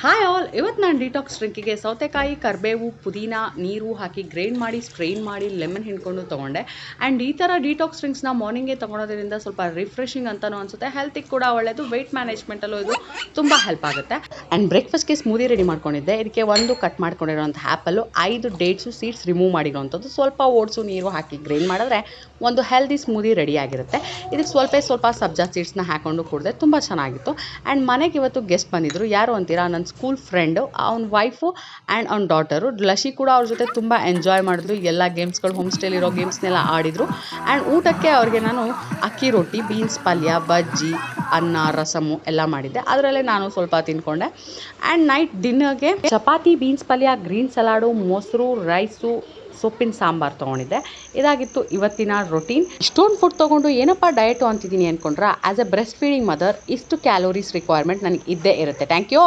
Hi all, ಇವತ್ತು ನಾನು detox ಡ್ರಿಂಕಿಗೆ ಸೌತೆಕಾಯಿ, ಕರಿಬೇವು, ಪುದೀನ, ನೀರು ಹಾಕಿ ಗ್ರೈಂಡ್ ಮಾಡಿ ಸ್ಟ್ರೈನ್ ಮಾಡಿ ಲೆಮನ್ ಹಿಂಡ್ಕೊಂಡು ತೊಗೊಂಡೆ. ಆ್ಯಂಡ್ ಈ ಥರ ಡಿಟಾಕ್ಸ್ ಡ್ರಿಂಕ್ಸ್ನ ಮಾರ್ನಿಂಗೇ ತೊಗೊಳೋದ್ರಿಂದ ಸ್ವಲ್ಪ ರಿಫ್ರೆಶಿಂಗ್ ಅಂತಲೂ ಅನಿಸುತ್ತೆ, ಹೆಲ್ತಿಗೆ ಕೂಡ ಒಳ್ಳೆಯದು, ವೆಯ್ಟ್ ಮ್ಯಾನೇಜ್ಮೆಂಟಲ್ಲೂ ಇದು ತುಂಬ ಹೆಲ್ಪ್ ಆಗುತ್ತೆ. ಆ್ಯಂಡ್ ಬ್ರೇಕ್ಫಾಸ್ಟ್ಗೆ ಸ್ಮೂದಿ ರೆಡಿ ಮಾಡ್ಕೊಂಡಿದ್ದೆ. ಇದಕ್ಕೆ ಒಂದು ಕಟ್ ಮಾಡ್ಕೊಂಡಿರೋಂಥ ಆ್ಯಪಲ್ಲು, 5 ಡೇಟ್ಸು ಸೀಡ್ಸ್ ರಿಮೂವ್ ಮಾಡಿರೋವಂಥದ್ದು, ಸ್ವಲ್ಪ ಓಟ್ಸು ನೀರು ಹಾಕಿ ಗ್ರೈಂಡ್ ಮಾಡಿದ್ರೆ ಒಂದು ಹೆಲ್ದಿ ಸ್ಮೂದಿ ರೆಡಿ ಆಗಿರುತ್ತೆ. ಇದಕ್ಕೆ ಸ್ವಲ್ಪ ಸಬ್ಜಾ ಸೀಡ್ಸ್ನ ಹಾಕ್ಕೊಂಡು ಕುಡಿದೆ, ತುಂಬ ಚೆನ್ನಾಗಿತ್ತು. ಆ್ಯಂಡ್ ಮನೆಗೆ ಇವತ್ತು ಗೆಸ್ಟ್ ಬಂದಿದ್ದರು. ಯಾರು ಅಂತೀರಾ, ನನ್ನ ಸ್ಕೂಲ್ ಫ್ರೆಂಡು, ಅವ್ನ ವೈಫು ಆ್ಯಂಡ್ ಅವ್ನ ಡಾಟರು. ಲಶಿ ಕೂಡ ಅವ್ರ ಜೊತೆ ತುಂಬ ಎಂಜಾಯ್ ಮಾಡಿದ್ರು. ಎಲ್ಲ ಗೇಮ್ಸ್ಗಳು, ಹೋಮ್ ಸ್ಟೇಲಿರೋ ಗೇಮ್ಸ್ನೆಲ್ಲ ಆಡಿದರು. ಆ್ಯಂಡ್ ಊಟಕ್ಕೆ ಅವ್ರಿಗೆ ನಾನು ಅಕ್ಕಿ ರೊಟ್ಟಿ, ಬೀನ್ಸ್ ಪಲ್ಯ, ಬಜ್ಜಿ, ಅನ್ನ, ರಸಮು ಎಲ್ಲ ಮಾಡಿದ್ದೆ. ಅದರಲ್ಲೇ ನಾನು ಸ್ವಲ್ಪ ತಿಂದ್ಕೊಂಡೆ. ಆ್ಯಂಡ್ ನೈಟ್ ಡಿನ್ನರ್ಗೆ ಚಪಾತಿ, ಬೀನ್ಸ್ ಪಲ್ಯ, ಗ್ರೀನ್ ಸಲಾಡು, ಮೊಸರು, ರೈಸು, ಸೊಪ್ಪಿನ ಸಾಂಬಾರು ತೊಗೊಂಡಿದ್ದೆ. ಇದಾಗಿತ್ತು ಇವತ್ತಿನ ರೊಟೀನ್. ಇಷ್ಟೊಂದು ಫುಡ್ ತೊಗೊಂಡು ಏನಪ್ಪ ಡಯಟು ಅಂತಿದ್ದೀನಿ ಅಂದ್ಕೊಂಡ್ರೆ, as a breast feeding mother ಇಷ್ಟು ಕ್ಯಾಲೋರೀಸ್ ರಿಕ್ವೈರ್ಮೆಂಟ್ ನನಗೆ ಇದ್ದೇ ಇರುತ್ತೆ. Thank you.